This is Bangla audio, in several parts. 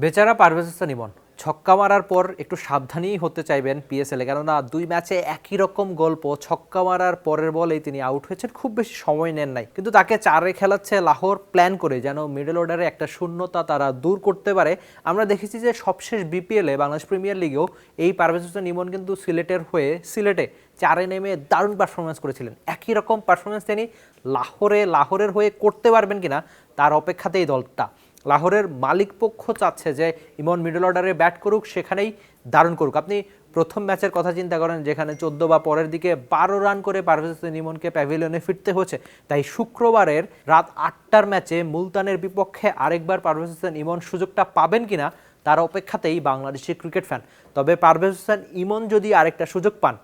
বেচারা পারভেজ হোসেন ইমন ছক্কা মারার পর একটু সাবধানেই হতে চাইবেন পিএসএলে, কেননা দুই ম্যাচে একই রকম গল্প। ছক্কা মারার পরের বলেই তিনি আউট হয়েছেন, খুব বেশি সময় নেন নাই, কিন্তু তাকে চারে খেলাচ্ছে লাহোর প্ল্যান করে, যেন মিডল অর্ডারে একটা শূন্যতা তারা দূর করতে পারে। আমরা দেখেছি যে সবশেষ বিপিএলে বাংলাদেশ প্রিমিয়ার লিগেও এই পারভেজ হোসেন ইমন কিন্তু সিলেটের হয়ে সিলেটে চারে নেমে দারুণ পারফরমেন্স করেছিলেন। একই রকম পারফরমেন্স তিনি লাহোরের হয়ে করতে পারবেন কিনা তার অপেক্ষাতেই দলটা। লাহোরের মালিক পক্ষ চাচ্ছে যে ইমন মিডল অর্ডারে ব্যাট করুক, সেখানেই দারুণ করুক। আপনি প্রথম ম্যাচের কথা চিন্তা করেন, যেখানে 14 বা পরের দিকে 12 রান করে পারভেজ হোসেন ইমনকে প্যাভিলিয়নে ফিরতে হয়েছে। তাই শুক্রবারের রাত 8টার ম্যাচে মুলতানের বিপক্ষে আরেকবার পারভেজ হোসেন ইমন সুযোগটা পাবেন কিনা তার অপেক্ষাতেই বাংলাদেশি ক্রিকেট ফ্যান। তবে পারভেজ হোসেন ইমন যদি আরেকটা সুযোগ পান,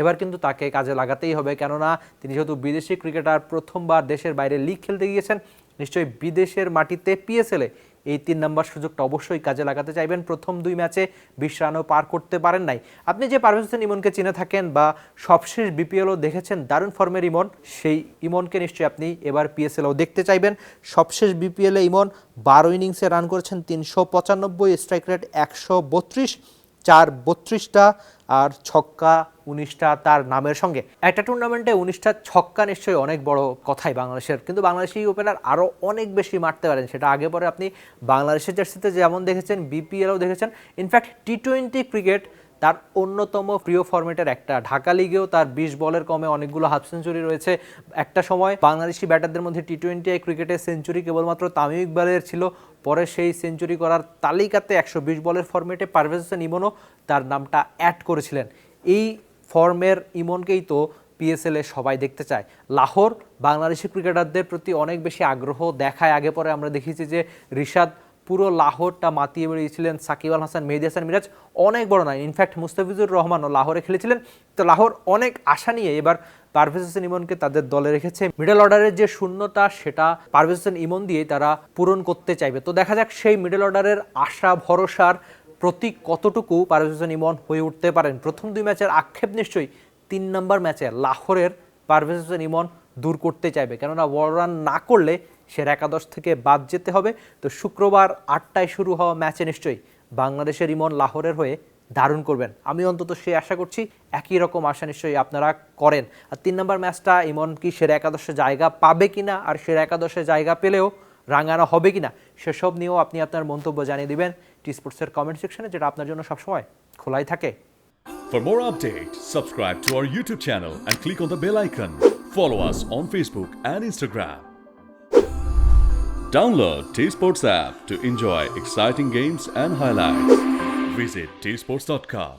এবার কিন্তু তাকে কাজে লাগাতেই হবে, কেননা তিনি যেহেতু বিদেশি ক্রিকেটার, প্রথমবার দেশের বাইরে লিগ খেলতে গিয়েছেন, নিশ্চয়ই বিদেশের মাটিতে পিএসএলে এই 3 নম্বর সুযোগটা অবশ্যই কাজে লাগাতে চাইবেন। প্রথম 2 ম্যাচে 20 রানও পার করতে পারেন নাই। আপনি যে পারভেজ হোসেন ইমনকে চিনে থাকেন বা সবশেষ বিপিএলও দেখেছেন দারুণ ফর্মের ইমন, সেই ইমনকে নিশ্চয়ই আপনি এবার পিএসএলও দেখতে চাইবেন। সবশেষ বিপিএলে ইমন 12 ইনিংসে রান করেছেন 395, স্ট্রাইক রেট 132, 4 32টা আর ছক্কা 19টা তার নামের সঙ্গে। একটা টুর্নামেন্টে 19টা ছক্কা নিশ্চয়ই অনেক বড় কথাই বাংলাদেশের, কিন্তু বাংলাদেশি ওপেনার আরও অনেক বেশি মারতে পারেন। সেটা আগে পরে আপনি বাংলাদেশের জার্সিতে যেমন দেখেছেন, বিপিএলও দেখেছেন। ইনফ্যাক্ট টি-20 ক্রিকেট তার অন্যতম প্রিয় ফরম্যাটের একটা। ঢাকা লিগেও তার 20 বলের কমে অনেকগুলো হাফ সেঞ্চুরি রয়েছে। একটা সময় বাংলাদেশি ব্যাটারদের মধ্যে টি-20 ক্রিকেটে সেঞ্চুরি কেবলমাত্র তামিম ইকবালের ছিল। পরে সেই সেঞ্চুরি করার তালিকাতে 120 বলের ফরম্যাটে পারভেজ হোসেন ইমনও তার নামটা অ্যাড করেছিলেন। এই ফর্মের ইমনকেই তো পিএসএলে সবাই দেখতে চায়। লাহোর বাংলাদেশি ক্রিকেটারদের প্রতি অনেক বেশি আগ্রহ দেখায়। আগে পরে আমরা দেখেছি যে রিশাদ পুরো লাহোরটা মাতিয়ে বেরিয়েছিলেন। সাকিব আল হাসান, মেহেদী হাসান মিরাজ অনেক বড় নয়, ইনফ্যাক্ট মুস্তাফিজুর রহমানও লাহোরে খেলেছিলেন। তো লাহোর অনেক আশা নিয়ে এবার পারভেজ হোসেন ইমনকে তাদের দলে রেখেছে। মিডল অর্ডারের যে শূন্যতা, সেটা পারভেজ হোসেন ইমন দিয়ে তারা পূরণ করতে চাইবে। তো দেখা যাক সেই মিডল অর্ডারের আশা ভরসার প্রতীক কতটুকু পারভেজ হোসেন ইমন হয়ে উঠতে পারেন। প্রথম 2 ম্যাচের আক্ষেপ নিশ্চয়ই 3 নম্বর ম্যাচে লাহোরের পারভেজ হোসেন ইমন দূর করতে চাইবে, কেননা বড় রান না করলে সেরা একাদশ থেকে বাদ যেতে হবে। তো শুক্রবার 8টায় শুরু হওয়া ম্যাচে নিশ্চয়ই বাংলাদেশের ইমন লাহোরের হয়ে দারুণ করবেন। আমি অন্তত সে আশা করছি, একই রকম আশা নিশ্চয়ই আপনারা করেন। আর 3 নম্বর ম্যাচটা ইমন কি সেরা একাদশে জায়গা পাবে কিনা, আর সেরা একাদশে জায়গা পেলেও রাঙানো হবে কিনা, সেসব নিয়েও আপনি আপনার মন্তব্য জানিয়ে দিবেন টি স্পোর্টসের কমেন্ট সেকশনে, যেটা আপনার জন্য সবসময় খোলাই থাকে। For more updates, subscribe to our YouTube channel and click on the bell icon. Follow us on Facebook and Instagram. Download T Sports app to enjoy exciting games and highlights. Visit tsports.com.